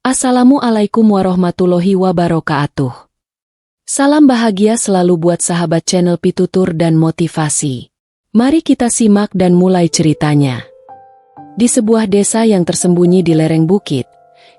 Assalamualaikum warahmatullahi wabarakatuh. Salam bahagia selalu buat sahabat channel Pitutur dan Motivasi. Mari kita simak dan mulai ceritanya. Di sebuah desa yang tersembunyi di lereng bukit,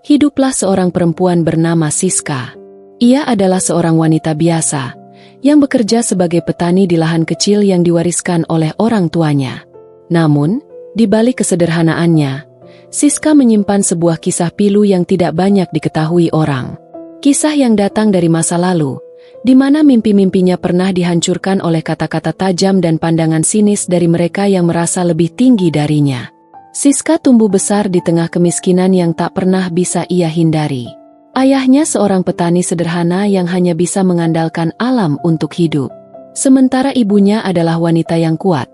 hiduplah seorang perempuan bernama Siska. Ia adalah seorang wanita biasa, yang bekerja sebagai petani di lahan kecil yang diwariskan oleh orang tuanya. Namun, di balik kesederhanaannya, Siska menyimpan sebuah kisah pilu yang tidak banyak diketahui orang. Kisah yang datang dari masa lalu, di mana mimpi-mimpinya pernah dihancurkan oleh kata-kata tajam dan pandangan sinis dari mereka yang merasa lebih tinggi darinya. Siska tumbuh besar di tengah kemiskinan yang tak pernah bisa ia hindari. Ayahnya seorang petani sederhana yang hanya bisa mengandalkan alam untuk hidup. Sementara ibunya adalah wanita yang kuat,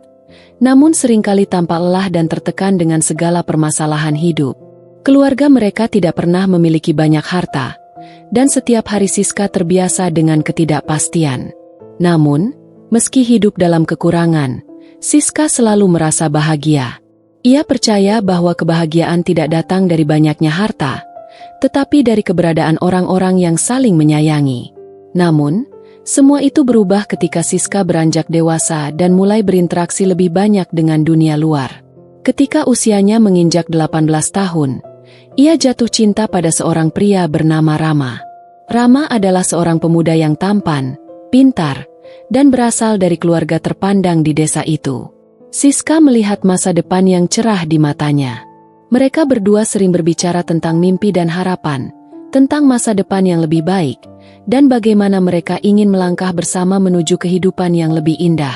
namun seringkali tampak lelah dan tertekan dengan segala permasalahan hidup. Keluarga mereka tidak pernah memiliki banyak harta, dan setiap hari Siska terbiasa dengan ketidakpastian. Namun, meski hidup dalam kekurangan, Siska selalu merasa bahagia. Ia percaya bahwa kebahagiaan tidak datang dari banyaknya harta, tetapi dari keberadaan orang-orang yang saling menyayangi. Namun, semua itu berubah ketika Siska beranjak dewasa dan mulai berinteraksi lebih banyak dengan dunia luar. Ketika usianya menginjak 18 tahun, ia jatuh cinta pada seorang pria bernama Rama. Rama adalah seorang pemuda yang tampan, pintar, dan berasal dari keluarga terpandang di desa itu. Siska melihat masa depan yang cerah di matanya. Mereka berdua sering berbicara tentang mimpi dan harapan, tentang masa depan yang lebih baik, dan bagaimana mereka ingin melangkah bersama menuju kehidupan yang lebih indah.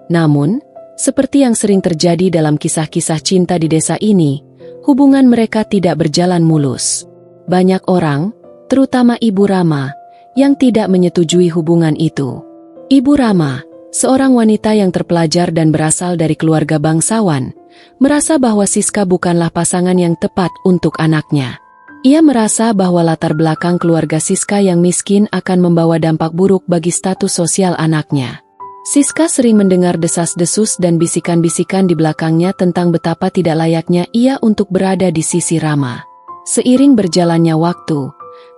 Namun, seperti yang sering terjadi dalam kisah-kisah cinta di desa ini, hubungan mereka tidak berjalan mulus. Banyak orang, terutama Ibu Rama, yang tidak menyetujui hubungan itu. Ibu Rama, seorang wanita yang terpelajar dan berasal dari keluarga bangsawan, merasa bahwa Siska bukanlah pasangan yang tepat untuk anaknya. Ia merasa bahwa latar belakang keluarga Siska yang miskin akan membawa dampak buruk bagi status sosial anaknya. Siska sering mendengar desas-desus dan bisikan-bisikan di belakangnya tentang betapa tidak layaknya ia untuk berada di sisi Rama. Seiring berjalannya waktu,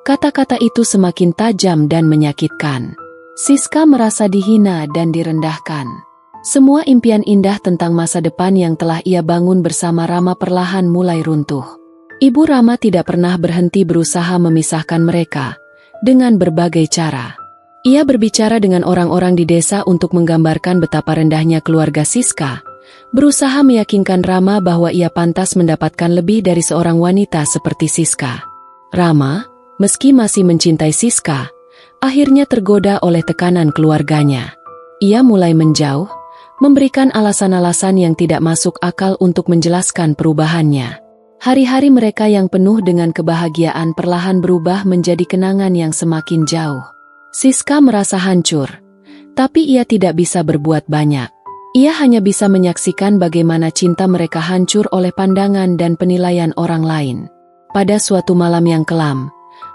kata-kata itu semakin tajam dan menyakitkan. Siska merasa dihina dan direndahkan. Semua impian indah tentang masa depan yang telah ia bangun bersama Rama perlahan mulai runtuh. Ibu Rama tidak pernah berhenti berusaha memisahkan mereka, dengan berbagai cara. Ia berbicara dengan orang-orang di desa untuk menggambarkan betapa rendahnya keluarga Siska, berusaha meyakinkan Rama bahwa ia pantas mendapatkan lebih dari seorang wanita seperti Siska. Rama, meski masih mencintai Siska, akhirnya tergoda oleh tekanan keluarganya. Ia mulai menjauh, memberikan alasan-alasan yang tidak masuk akal untuk menjelaskan perubahannya. Hari-hari mereka yang penuh dengan kebahagiaan perlahan berubah menjadi kenangan yang semakin jauh. Siska merasa hancur, tapi ia tidak bisa berbuat banyak. Ia hanya bisa menyaksikan bagaimana cinta mereka hancur oleh pandangan dan penilaian orang lain. Pada suatu malam yang kelam,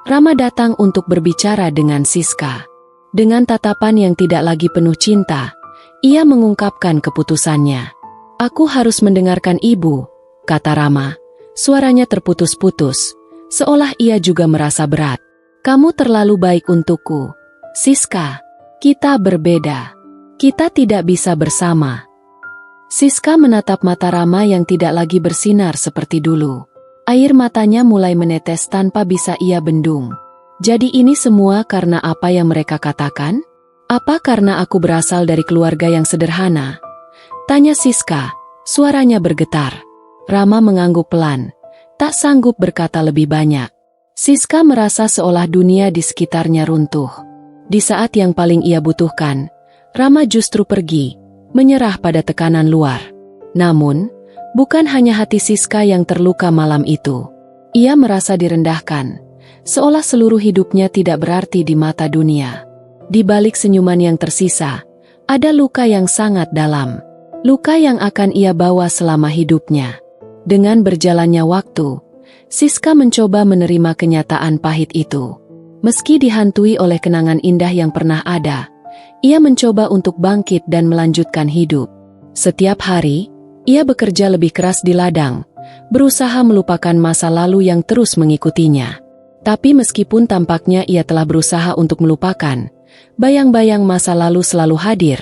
Rama datang untuk berbicara dengan Siska. Dengan tatapan yang tidak lagi penuh cinta, ia mengungkapkan keputusannya. "Aku harus mendengarkan ibu," kata Rama. Suaranya terputus-putus, seolah ia juga merasa berat. "Kamu terlalu baik untukku, Siska. Kita berbeda. Kita tidak bisa bersama." Siska menatap mata Rama yang tidak lagi bersinar seperti dulu. Air matanya mulai menetes tanpa bisa ia bendung. "Jadi ini semua karena apa yang mereka katakan? Apa karena aku berasal dari keluarga yang sederhana?" tanya Siska, suaranya bergetar. Rama mengangguk pelan, tak sanggup berkata lebih banyak. Siska merasa seolah dunia di sekitarnya runtuh. Di saat yang paling ia butuhkan, Rama justru pergi, menyerah pada tekanan luar. Namun, bukan hanya hati Siska yang terluka malam itu. Ia merasa direndahkan, seolah seluruh hidupnya tidak berarti di mata dunia. Di balik senyuman yang tersisa, ada luka yang sangat dalam. Luka yang akan ia bawa selama hidupnya. Dengan berjalannya waktu, Siska mencoba menerima kenyataan pahit itu. Meski dihantui oleh kenangan indah yang pernah ada, ia mencoba untuk bangkit dan melanjutkan hidup. Setiap hari, ia bekerja lebih keras di ladang, berusaha melupakan masa lalu yang terus mengikutinya. Tapi meskipun tampaknya ia telah berusaha untuk melupakan, bayang-bayang masa lalu selalu hadir,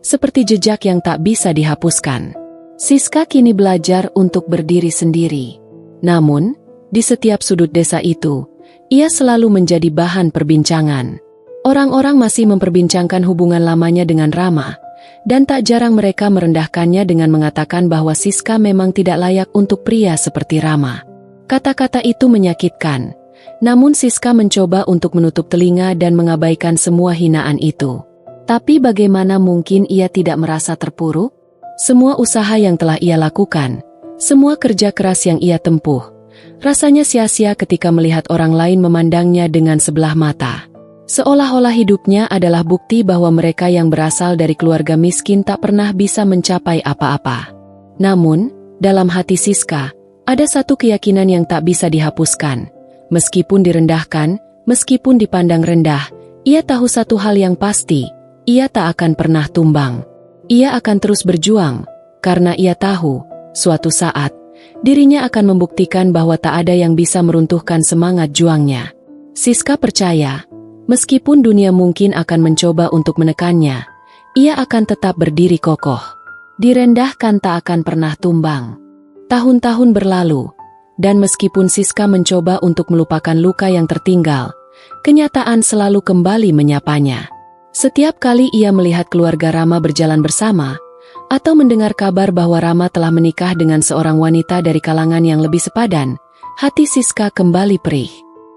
seperti jejak yang tak bisa dihapuskan. Siska kini belajar untuk berdiri sendiri. Namun, di setiap sudut desa itu, ia selalu menjadi bahan perbincangan. Orang-orang masih memperbincangkan hubungan lamanya dengan Rama, dan tak jarang mereka merendahkannya dengan mengatakan bahwa Siska memang tidak layak untuk pria seperti Rama. Kata-kata itu menyakitkan, namun Siska mencoba untuk menutup telinga dan mengabaikan semua hinaan itu. Tapi bagaimana mungkin ia tidak merasa terpuruk? Semua usaha yang telah ia lakukan, semua kerja keras yang ia tempuh, rasanya sia-sia ketika melihat orang lain memandangnya dengan sebelah mata. Seolah-olah hidupnya adalah bukti bahwa mereka yang berasal dari keluarga miskin tak pernah bisa mencapai apa-apa. Namun, dalam hati Siska, ada satu keyakinan yang tak bisa dihapuskan. Meskipun direndahkan, meskipun dipandang rendah, ia tahu satu hal yang pasti, ia tak akan pernah tumbang. Ia akan terus berjuang, karena ia tahu, suatu saat, dirinya akan membuktikan bahwa tak ada yang bisa meruntuhkan semangat juangnya. Siska percaya, meskipun dunia mungkin akan mencoba untuk menekannya, ia akan tetap berdiri kokoh. Direndahkan tak akan pernah tumbang. Tahun-tahun berlalu, dan meskipun Siska mencoba untuk melupakan luka yang tertinggal, kenyataan selalu kembali menyapanya. Setiap kali ia melihat keluarga Rama berjalan bersama, atau mendengar kabar bahwa Rama telah menikah dengan seorang wanita dari kalangan yang lebih sepadan, hati Siska kembali perih.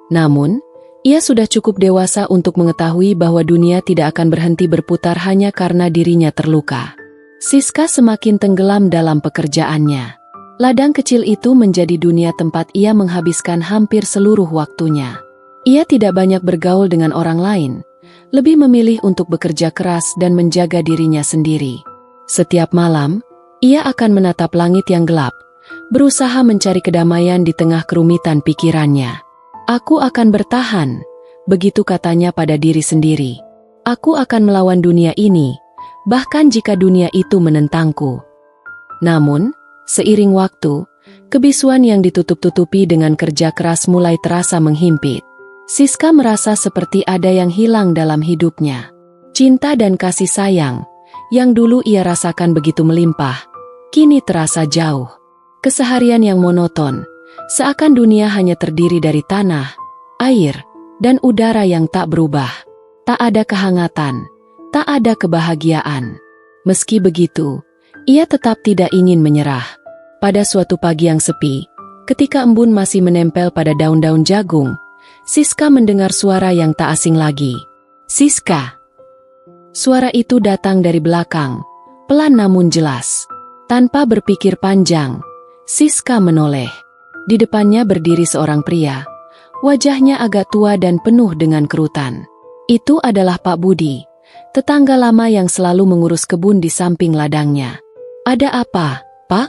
Namun, ia sudah cukup dewasa untuk mengetahui bahwa dunia tidak akan berhenti berputar hanya karena dirinya terluka. Siska semakin tenggelam dalam pekerjaannya. Ladang kecil itu menjadi dunia tempat ia menghabiskan hampir seluruh waktunya. Ia tidak banyak bergaul dengan orang lain, lebih memilih untuk bekerja keras dan menjaga dirinya sendiri. Setiap malam, ia akan menatap langit yang gelap, berusaha mencari kedamaian di tengah kerumitan pikirannya. Aku akan bertahan, begitu katanya pada diri sendiri. Aku akan melawan dunia ini, bahkan jika dunia itu menentangku. Namun, seiring waktu, kebisuan yang ditutup-tutupi dengan kerja keras mulai terasa menghimpit. Siska merasa seperti ada yang hilang dalam hidupnya. Cinta dan kasih sayang, yang dulu ia rasakan begitu melimpah, kini terasa jauh. Keseharian yang monoton, seakan dunia hanya terdiri dari tanah, air, dan udara yang tak berubah. Tak ada kehangatan, tak ada kebahagiaan. Meski begitu, ia tetap tidak ingin menyerah. Pada suatu pagi yang sepi, ketika embun masih menempel pada daun-daun jagung, Siska mendengar suara yang tak asing lagi. Siska. Suara itu datang dari belakang, pelan namun jelas. Tanpa berpikir panjang, Siska menoleh. Di depannya berdiri seorang pria. Wajahnya agak tua dan penuh dengan kerutan. Itu adalah Pak Budi, tetangga lama yang selalu mengurus kebun di samping ladangnya. Ada apa, Pak?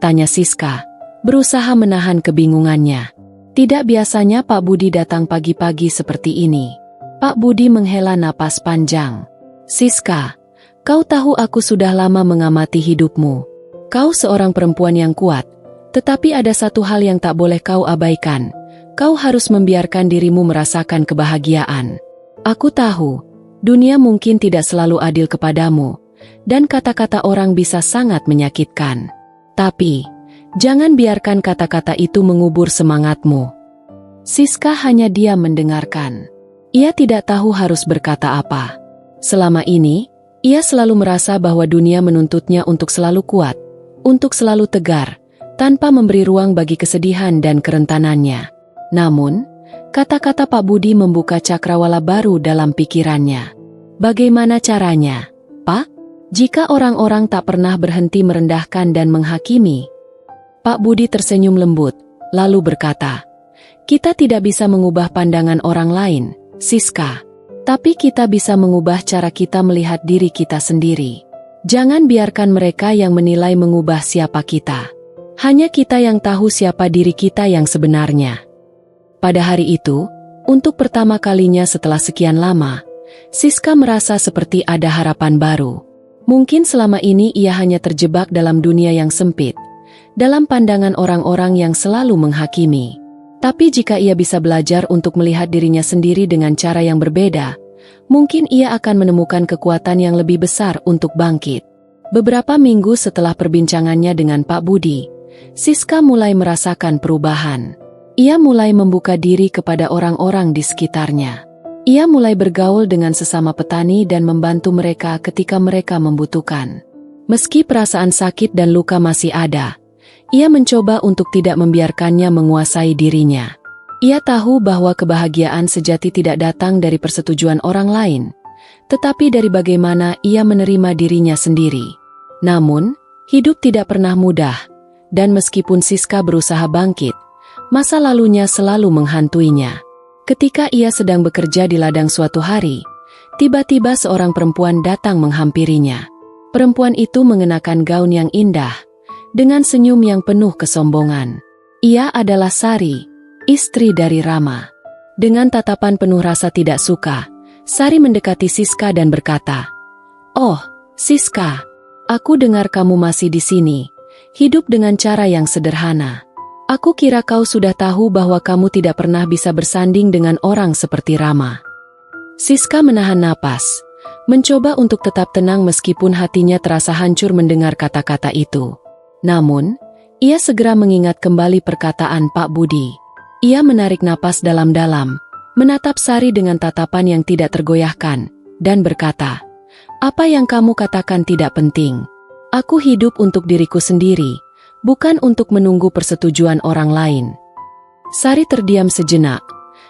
Tanya Siska, berusaha menahan kebingungannya. Tidak biasanya Pak Budi datang pagi-pagi seperti ini. Pak Budi menghela napas panjang. Siska, kau tahu aku sudah lama mengamati hidupmu. Kau seorang perempuan yang kuat, tetapi ada satu hal yang tak boleh kau abaikan. Kau harus membiarkan dirimu merasakan kebahagiaan. Aku tahu, dunia mungkin tidak selalu adil kepadamu, dan kata-kata orang bisa sangat menyakitkan. Tapi, jangan biarkan kata-kata itu mengubur semangatmu. Siska hanya diam mendengarkan. Ia tidak tahu harus berkata apa. Selama ini, ia selalu merasa bahwa dunia menuntutnya untuk selalu kuat, untuk selalu tegar, tanpa memberi ruang bagi kesedihan dan kerentanannya. Namun, kata-kata Pak Budi membuka cakrawala baru dalam pikirannya. Bagaimana caranya, Pak? Jika orang-orang tak pernah berhenti merendahkan dan menghakimi. Pak Budi tersenyum lembut, lalu berkata, kita tidak bisa mengubah pandangan orang lain, Siska. Tapi kita bisa mengubah cara kita melihat diri kita sendiri. Jangan biarkan mereka yang menilai mengubah siapa kita. Hanya kita yang tahu siapa diri kita yang sebenarnya. Pada hari itu, untuk pertama kalinya setelah sekian lama, Siska merasa seperti ada harapan baru. Mungkin selama ini ia hanya terjebak dalam dunia yang sempit, dalam pandangan orang-orang yang selalu menghakimi. Tapi jika ia bisa belajar untuk melihat dirinya sendiri dengan cara yang berbeda, mungkin ia akan menemukan kekuatan yang lebih besar untuk bangkit. Beberapa minggu setelah perbincangannya dengan Pak Budi, Siska mulai merasakan perubahan. Ia mulai membuka diri kepada orang-orang di sekitarnya. Ia mulai bergaul dengan sesama petani dan membantu mereka ketika mereka membutuhkan. Meski perasaan sakit dan luka masih ada, ia mencoba untuk tidak membiarkannya menguasai dirinya. Ia tahu bahwa kebahagiaan sejati tidak datang dari persetujuan orang lain, tetapi dari bagaimana ia menerima dirinya sendiri. Namun, hidup tidak pernah mudah, dan meskipun Siska berusaha bangkit, masa lalunya selalu menghantuinya. Ketika ia sedang bekerja di ladang suatu hari, tiba-tiba seorang perempuan datang menghampirinya. Perempuan itu mengenakan gaun yang indah, dengan senyum yang penuh kesombongan. Ia adalah Sari, istri dari Rama. Dengan tatapan penuh rasa tidak suka, Sari mendekati Siska dan berkata, "Oh, Siska, aku dengar kamu masih di sini, hidup dengan cara yang sederhana. Aku kira kau sudah tahu bahwa kamu tidak pernah bisa bersanding dengan orang seperti Rama." Siska menahan napas, mencoba untuk tetap tenang meskipun hatinya terasa hancur mendengar kata-kata itu. Namun, ia segera mengingat kembali perkataan Pak Budi. Ia menarik napas dalam-dalam, menatap Sari dengan tatapan yang tidak tergoyahkan, dan berkata, "Apa yang kamu katakan tidak penting. Aku hidup untuk diriku sendiri, bukan untuk menunggu persetujuan orang lain." Sari terdiam sejenak,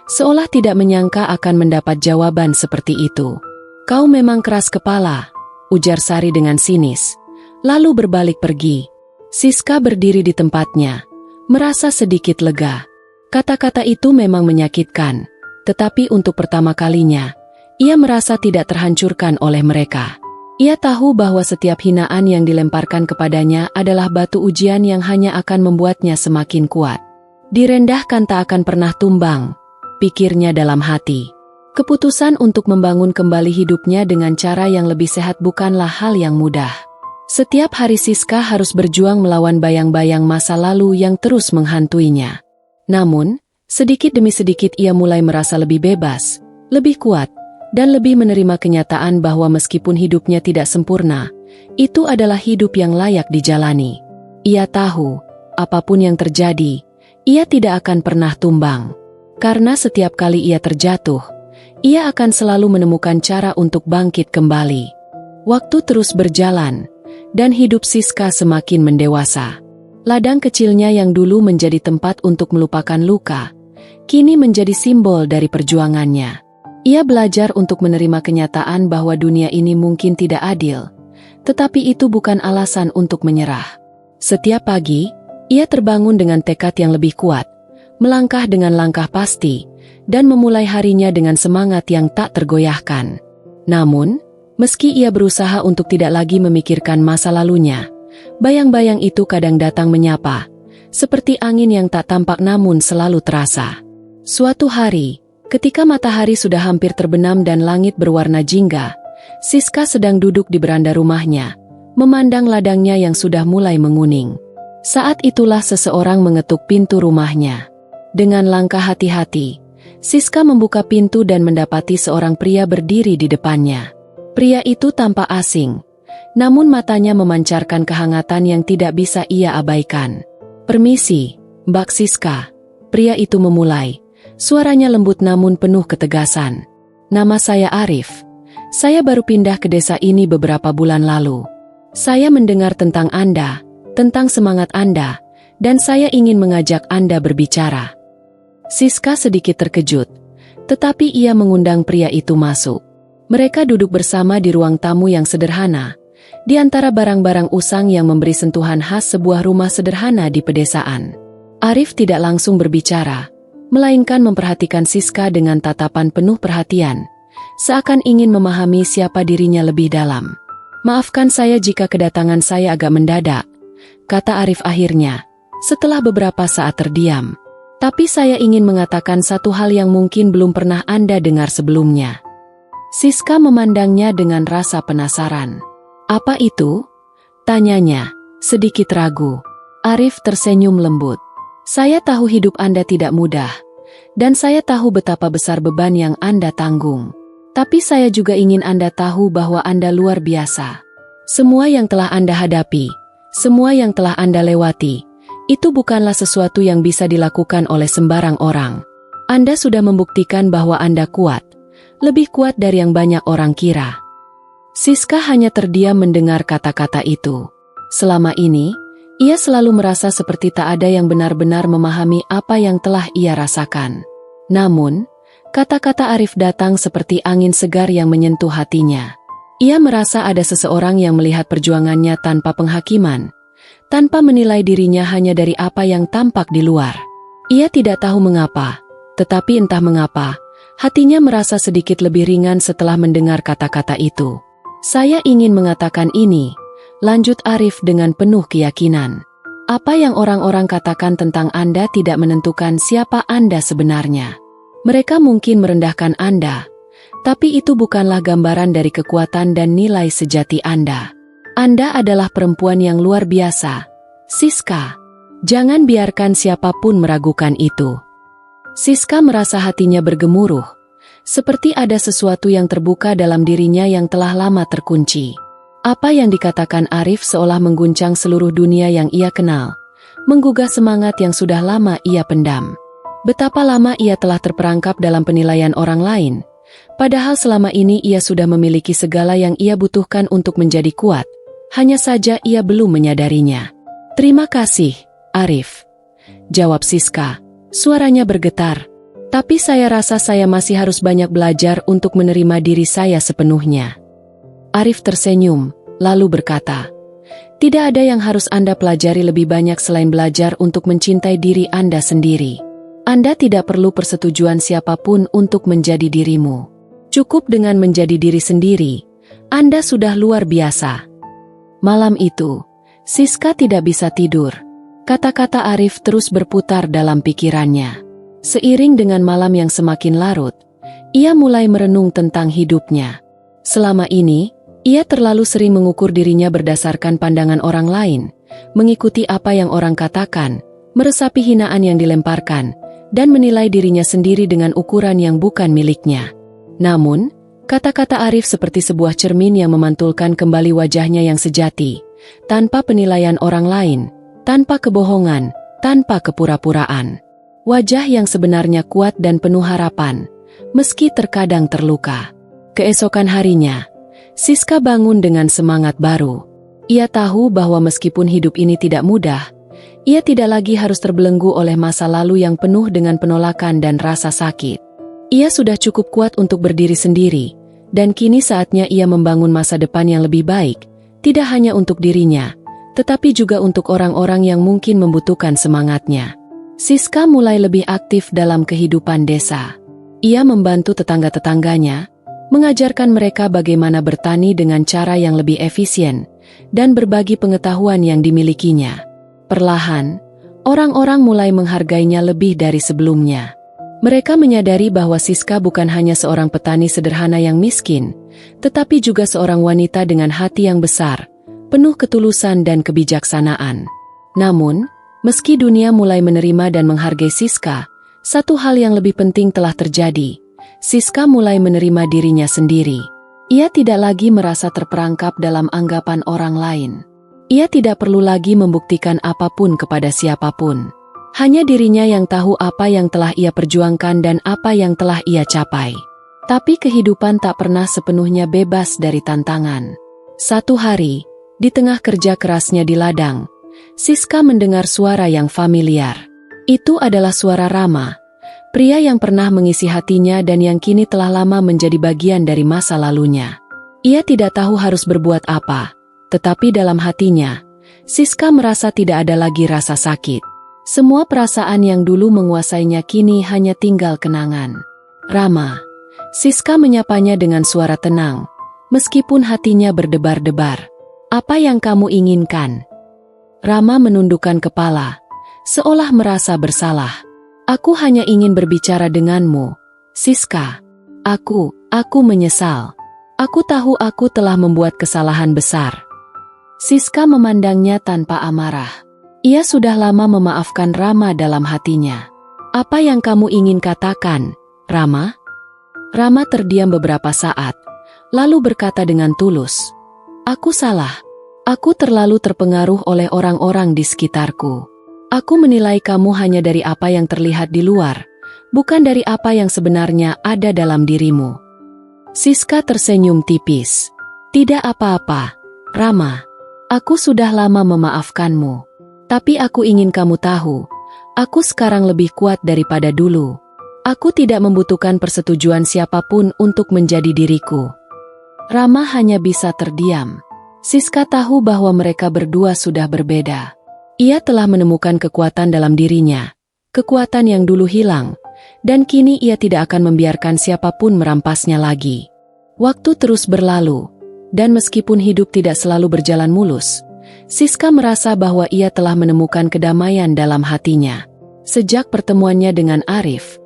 seolah tidak menyangka akan mendapat jawaban seperti itu. "Kau memang keras kepala," ujar Sari dengan sinis, lalu berbalik pergi. Siska berdiri di tempatnya, merasa sedikit lega. Kata-kata itu memang menyakitkan, tetapi untuk pertama kalinya, ia merasa tidak terhancurkan oleh mereka. Ia tahu bahwa setiap hinaan yang dilemparkan kepadanya adalah batu ujian yang hanya akan membuatnya semakin kuat. Direndahkan tak akan pernah tumbang, pikirnya dalam hati. Keputusan untuk membangun kembali hidupnya dengan cara yang lebih sehat bukanlah hal yang mudah. Setiap hari Siska harus berjuang melawan bayang-bayang masa lalu yang terus menghantuinya. Namun, sedikit demi sedikit ia mulai merasa lebih bebas, lebih kuat, dan lebih menerima kenyataan bahwa meskipun hidupnya tidak sempurna, itu adalah hidup yang layak dijalani. Ia tahu, apapun yang terjadi, ia tidak akan pernah tumbang. Karena setiap kali ia terjatuh, ia akan selalu menemukan cara untuk bangkit kembali. Waktu terus berjalan, dan hidup Siska semakin mendewasa. Ladang kecilnya yang dulu menjadi tempat untuk melupakan luka, kini menjadi simbol dari perjuangannya. Ia belajar untuk menerima kenyataan bahwa dunia ini mungkin tidak adil, tetapi itu bukan alasan untuk menyerah. Setiap pagi, ia terbangun dengan tekad yang lebih kuat, melangkah dengan langkah pasti, dan memulai harinya dengan semangat yang tak tergoyahkan. Namun, meski ia berusaha untuk tidak lagi memikirkan masa lalunya, bayang-bayang itu kadang datang menyapa, seperti angin yang tak tampak namun selalu terasa. Suatu hari, ketika matahari sudah hampir terbenam dan langit berwarna jingga, Siska sedang duduk di beranda rumahnya, memandang ladangnya yang sudah mulai menguning. Saat itulah seseorang mengetuk pintu rumahnya. Dengan langkah hati-hati, Siska membuka pintu dan mendapati seorang pria berdiri di depannya. Pria itu tampak asing, namun matanya memancarkan kehangatan yang tidak bisa ia abaikan. "Permisi, Mbak Siska," pria itu memulai, suaranya lembut namun penuh ketegasan. "Nama saya Arif. Saya baru pindah ke desa ini beberapa bulan lalu. Saya mendengar tentang Anda, tentang semangat Anda, dan saya ingin mengajak Anda berbicara." Siska sedikit terkejut, tetapi ia mengundang pria itu masuk. Mereka duduk bersama di ruang tamu yang sederhana, di antara barang-barang usang yang memberi sentuhan khas sebuah rumah sederhana di pedesaan. Arif tidak langsung berbicara, melainkan memperhatikan Siska dengan tatapan penuh perhatian, seakan ingin memahami siapa dirinya lebih dalam. "Maafkan saya jika kedatangan saya agak mendadak," kata Arif akhirnya, setelah beberapa saat terdiam. "Tapi saya ingin mengatakan satu hal yang mungkin belum pernah Anda dengar sebelumnya." Siska memandangnya dengan rasa penasaran. "Apa itu?" tanyanya, sedikit ragu. Arif tersenyum lembut. Saya tahu hidup Anda tidak mudah, dan saya tahu betapa besar beban yang Anda tanggung. Tapi saya juga ingin Anda tahu bahwa Anda luar biasa. Semua yang telah Anda hadapi, semua yang telah Anda lewati, itu bukanlah sesuatu yang bisa dilakukan oleh sembarang orang. Anda sudah membuktikan bahwa Anda kuat, lebih kuat dari yang banyak orang kira. Siska hanya terdiam mendengar kata-kata itu. Selama ini, ia selalu merasa seperti tak ada yang benar-benar memahami apa yang telah ia rasakan. Namun, kata-kata Arif datang seperti angin segar yang menyentuh hatinya. Ia merasa ada seseorang yang melihat perjuangannya tanpa penghakiman, tanpa menilai dirinya hanya dari apa yang tampak di luar. Ia tidak tahu mengapa, tetapi entah mengapa, hatinya merasa sedikit lebih ringan setelah mendengar kata-kata itu. Saya ingin mengatakan ini, lanjut Arif dengan penuh keyakinan. Apa yang orang-orang katakan tentang Anda tidak menentukan siapa Anda sebenarnya. Mereka mungkin merendahkan Anda, tapi itu bukanlah gambaran dari kekuatan dan nilai sejati Anda. Anda adalah perempuan yang luar biasa, Siska. Jangan biarkan siapapun meragukan itu. Siska merasa hatinya bergemuruh, seperti ada sesuatu yang terbuka dalam dirinya yang telah lama terkunci. Apa yang dikatakan Arif seolah mengguncang seluruh dunia yang ia kenal, menggugah semangat yang sudah lama ia pendam. Betapa lama ia telah terperangkap dalam penilaian orang lain, padahal selama ini ia sudah memiliki segala yang ia butuhkan untuk menjadi kuat, hanya saja ia belum menyadarinya. Terima kasih, Arif, jawab Siska, suaranya bergetar. Tapi saya rasa saya masih harus banyak belajar untuk menerima diri saya sepenuhnya. Arif tersenyum, lalu berkata, tidak ada yang harus Anda pelajari lebih banyak selain belajar untuk mencintai diri Anda sendiri. Anda tidak perlu persetujuan siapapun untuk menjadi dirimu. Cukup dengan menjadi diri sendiri, Anda sudah luar biasa. Malam itu, Siska tidak bisa tidur. Kata-kata Arif terus berputar dalam pikirannya. Seiring dengan malam yang semakin larut, ia mulai merenung tentang hidupnya. Selama ini, ia terlalu sering mengukur dirinya berdasarkan pandangan orang lain, mengikuti apa yang orang katakan, meresapi hinaan yang dilemparkan, dan menilai dirinya sendiri dengan ukuran yang bukan miliknya. Namun, kata-kata Arif seperti sebuah cermin yang memantulkan kembali wajahnya yang sejati, tanpa penilaian orang lain, tanpa kebohongan, tanpa kepura-puraan. Wajah yang sebenarnya kuat dan penuh harapan, meski terkadang terluka. Keesokan harinya, Siska bangun dengan semangat baru. Ia tahu bahwa meskipun hidup ini tidak mudah, ia tidak lagi harus terbelenggu oleh masa lalu yang penuh dengan penolakan dan rasa sakit. Ia sudah cukup kuat untuk berdiri sendiri, dan kini saatnya ia membangun masa depan yang lebih baik, tidak hanya untuk dirinya, tetapi juga untuk orang-orang yang mungkin membutuhkan semangatnya. Siska mulai lebih aktif dalam kehidupan desa. Ia membantu tetangga-tetangganya, mengajarkan mereka bagaimana bertani dengan cara yang lebih efisien, dan berbagi pengetahuan yang dimilikinya. Perlahan, orang-orang mulai menghargainya lebih dari sebelumnya. Mereka menyadari bahwa Siska bukan hanya seorang petani sederhana yang miskin, tetapi juga seorang wanita dengan hati yang besar, penuh ketulusan dan kebijaksanaan. Namun, meski dunia mulai menerima dan menghargai Siska, satu hal yang lebih penting telah terjadi. Siska mulai menerima dirinya sendiri. Ia tidak lagi merasa terperangkap dalam anggapan orang lain. Ia tidak perlu lagi membuktikan apapun kepada siapapun. Hanya dirinya yang tahu apa yang telah ia perjuangkan dan apa yang telah ia capai. Tapi kehidupan tak pernah sepenuhnya bebas dari tantangan. Satu hari, di tengah kerja kerasnya di ladang, Siska mendengar suara yang familiar. Itu adalah suara Rama, pria yang pernah mengisi hatinya dan yang kini telah lama menjadi bagian dari masa lalunya. Ia tidak tahu harus berbuat apa, tetapi dalam hatinya, Siska merasa tidak ada lagi rasa sakit. Semua perasaan yang dulu menguasainya kini hanya tinggal kenangan. Rama, Siska menyapanya dengan suara tenang, meskipun hatinya berdebar-debar. Apa yang kamu inginkan? Rama menundukkan kepala, seolah merasa bersalah. Aku hanya ingin berbicara denganmu, Siska. Aku menyesal. Aku tahu aku telah membuat kesalahan besar. Siska memandangnya tanpa amarah. Ia sudah lama memaafkan Rama dalam hatinya. Apa yang kamu ingin katakan, Rama? Rama terdiam beberapa saat, lalu berkata dengan tulus, "Aku salah. Aku terlalu terpengaruh oleh orang-orang di sekitarku. Aku menilai kamu hanya dari apa yang terlihat di luar, bukan dari apa yang sebenarnya ada dalam dirimu." Siska tersenyum tipis. "Tidak apa-apa, Rama. Aku sudah lama memaafkanmu. Tapi aku ingin kamu tahu, aku sekarang lebih kuat daripada dulu. Aku tidak membutuhkan persetujuan siapapun untuk menjadi diriku." Rama hanya bisa terdiam. Siska tahu bahwa mereka berdua sudah berbeda. Ia telah menemukan kekuatan dalam dirinya, kekuatan yang dulu hilang, dan kini ia tidak akan membiarkan siapapun merampasnya lagi. Waktu terus berlalu, dan meskipun hidup tidak selalu berjalan mulus, Siska merasa bahwa ia telah menemukan kedamaian dalam hatinya. Sejak pertemuannya dengan Arif,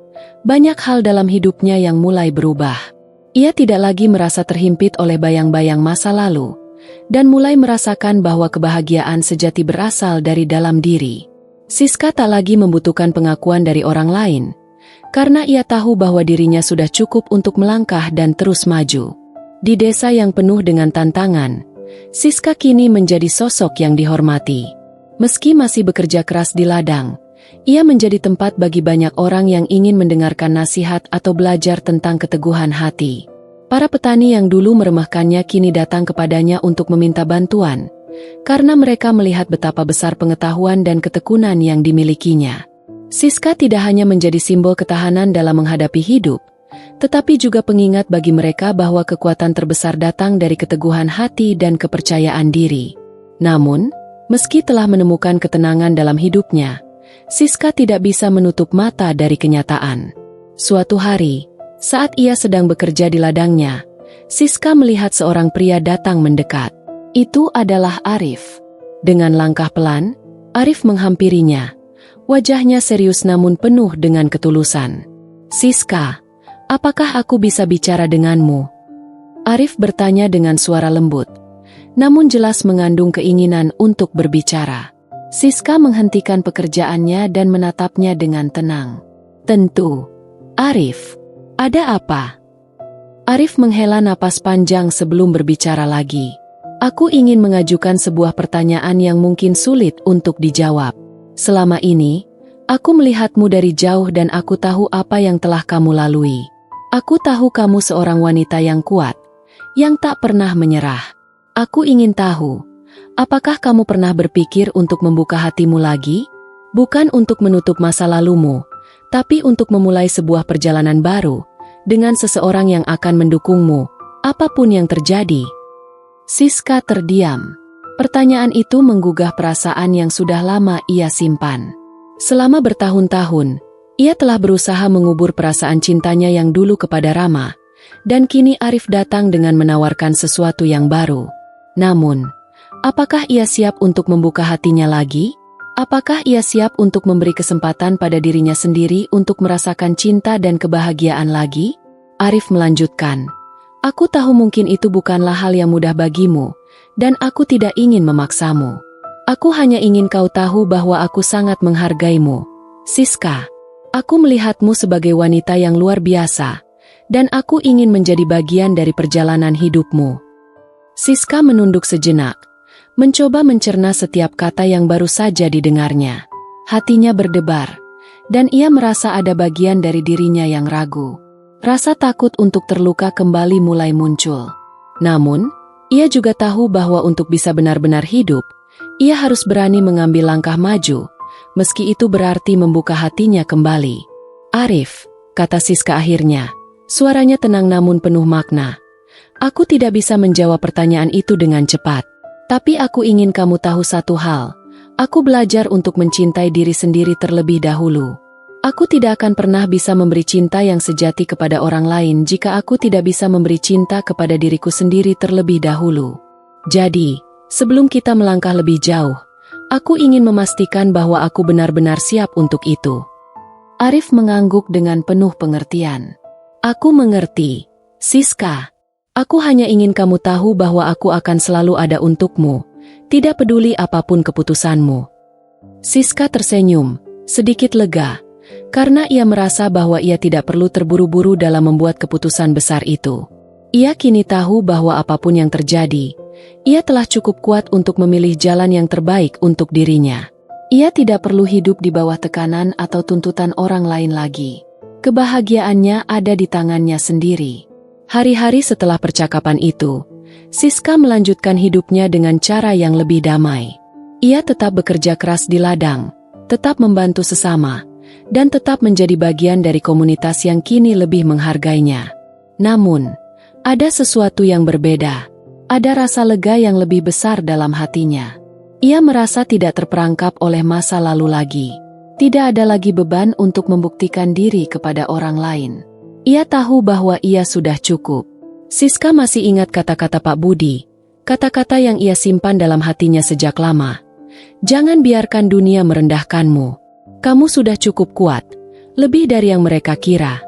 banyak hal dalam hidupnya yang mulai berubah. Ia tidak lagi merasa terhimpit oleh bayang-bayang masa lalu, dan mulai merasakan bahwa kebahagiaan sejati berasal dari dalam diri. Siska tak lagi membutuhkan pengakuan dari orang lain, karena ia tahu bahwa dirinya sudah cukup untuk melangkah dan terus maju. Di desa yang penuh dengan tantangan, Siska kini menjadi sosok yang dihormati. Meski masih bekerja keras di ladang, ia menjadi tempat bagi banyak orang yang ingin mendengarkan nasihat atau belajar tentang keteguhan hati. Para petani yang dulu meremehkannya kini datang kepadanya untuk meminta bantuan, karena mereka melihat betapa besar pengetahuan dan ketekunan yang dimilikinya. Siska tidak hanya menjadi simbol ketahanan dalam menghadapi hidup, tetapi juga pengingat bagi mereka bahwa kekuatan terbesar datang dari keteguhan hati dan kepercayaan diri. Namun, meski telah menemukan ketenangan dalam hidupnya, Siska tidak bisa menutup mata dari kenyataan. Suatu hari, saat ia sedang bekerja di ladangnya, Siska melihat seorang pria datang mendekat. Itu adalah Arif. Dengan langkah pelan, Arif menghampirinya. Wajahnya serius namun penuh dengan ketulusan. "Siska, apakah aku bisa bicara denganmu?" Arif bertanya dengan suara lembut, namun jelas mengandung keinginan untuk berbicara. Siska menghentikan pekerjaannya dan menatapnya dengan tenang. "Tentu, Arif. Ada apa?" Arif menghela napas panjang sebelum berbicara lagi. "Aku ingin mengajukan sebuah pertanyaan yang mungkin sulit untuk dijawab. Selama ini, aku melihatmu dari jauh dan aku tahu apa yang telah kamu lalui. Aku tahu kamu seorang wanita yang kuat, yang tak pernah menyerah. Aku ingin tahu, apakah kamu pernah berpikir untuk membuka hatimu lagi? Bukan untuk menutup masa lalumu, tapi untuk memulai sebuah perjalanan baru, dengan seseorang yang akan mendukungmu, apapun yang terjadi." Siska terdiam. Pertanyaan itu menggugah perasaan yang sudah lama ia simpan. Selama bertahun-tahun, ia telah berusaha mengubur perasaan cintanya yang dulu kepada Rama, dan kini Arif datang dengan menawarkan sesuatu yang baru. Namun, apakah ia siap untuk membuka hatinya lagi? Apakah ia siap untuk memberi kesempatan pada dirinya sendiri untuk merasakan cinta dan kebahagiaan lagi? Arif melanjutkan, "Aku tahu mungkin itu bukanlah hal yang mudah bagimu, dan aku tidak ingin memaksamu. Aku hanya ingin kau tahu bahwa aku sangat menghargaimu, Siska. Aku melihatmu sebagai wanita yang luar biasa, dan aku ingin menjadi bagian dari perjalanan hidupmu." Siska menunduk sejenak, mencoba mencerna setiap kata yang baru saja didengarnya. Hatinya berdebar, dan ia merasa ada bagian dari dirinya yang ragu. Rasa takut untuk terluka kembali mulai muncul. Namun, ia juga tahu bahwa untuk bisa benar-benar hidup, ia harus berani mengambil langkah maju, meski itu berarti membuka hatinya kembali. "Arif," kata Siska akhirnya, suaranya tenang namun penuh makna. "Aku tidak bisa menjawab pertanyaan itu dengan cepat, tapi aku ingin kamu tahu satu hal. Aku belajar untuk mencintai diri sendiri terlebih dahulu. Aku tidak akan pernah bisa memberi cinta yang sejati kepada orang lain jika aku tidak bisa memberi cinta kepada diriku sendiri terlebih dahulu. Jadi, sebelum kita melangkah lebih jauh, aku ingin memastikan bahwa aku benar-benar siap untuk itu." Arif mengangguk dengan penuh pengertian. "Aku mengerti, Siska. Aku hanya ingin kamu tahu bahwa aku akan selalu ada untukmu, tidak peduli apapun keputusanmu." Siska tersenyum, sedikit lega, karena ia merasa bahwa ia tidak perlu terburu-buru dalam membuat keputusan besar itu. Ia kini tahu bahwa apapun yang terjadi, ia telah cukup kuat untuk memilih jalan yang terbaik untuk dirinya. Ia tidak perlu hidup di bawah tekanan atau tuntutan orang lain lagi. Kebahagiaannya ada di tangannya sendiri. Hari-hari setelah percakapan itu, Siska melanjutkan hidupnya dengan cara yang lebih damai. Ia tetap bekerja keras di ladang, tetap membantu sesama, dan tetap menjadi bagian dari komunitas yang kini lebih menghargainya. Namun, ada sesuatu yang berbeda. Ada rasa lega yang lebih besar dalam hatinya. Ia merasa tidak terperangkap oleh masa lalu lagi. Tidak ada lagi beban untuk membuktikan diri kepada orang lain. Ia tahu bahwa ia sudah cukup. Siska masih ingat kata-kata Pak Budi, kata-kata yang ia simpan dalam hatinya sejak lama. Jangan biarkan dunia merendahkanmu. Kamu sudah cukup kuat, lebih dari yang mereka kira.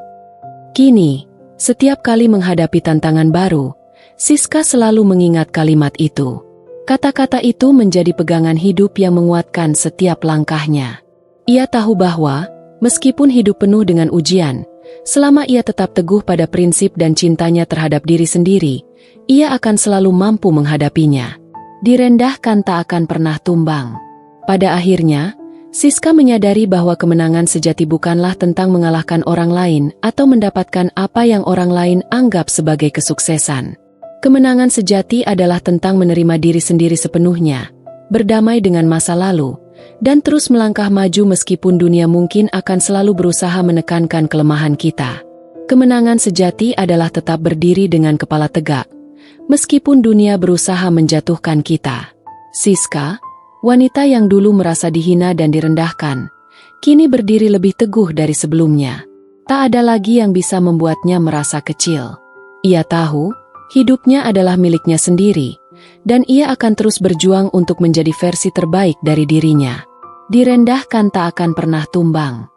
Kini, setiap kali menghadapi tantangan baru, Siska selalu mengingat kalimat itu. Kata-kata itu menjadi pegangan hidup yang menguatkan setiap langkahnya. Ia tahu bahwa, meskipun hidup penuh dengan ujian, selama ia tetap teguh pada prinsip dan cintanya terhadap diri sendiri, ia akan selalu mampu menghadapinya. Direndahkan tak akan pernah tumbang. Pada akhirnya, Siska menyadari bahwa kemenangan sejati bukanlah tentang mengalahkan orang lain atau mendapatkan apa yang orang lain anggap sebagai kesuksesan. Kemenangan sejati adalah tentang menerima diri sendiri sepenuhnya, berdamai dengan masa lalu, dan terus melangkah maju meskipun dunia mungkin akan selalu berusaha menekankan kelemahan kita. Kemenangan sejati adalah tetap berdiri dengan kepala tegak, meskipun dunia berusaha menjatuhkan kita. Siska, wanita yang dulu merasa dihina dan direndahkan, kini berdiri lebih teguh dari sebelumnya. Tak ada lagi yang bisa membuatnya merasa kecil. Ia tahu, hidupnya adalah miliknya sendiri, dan ia akan terus berjuang untuk menjadi versi terbaik dari dirinya. Direndahkan tak akan pernah tumbang.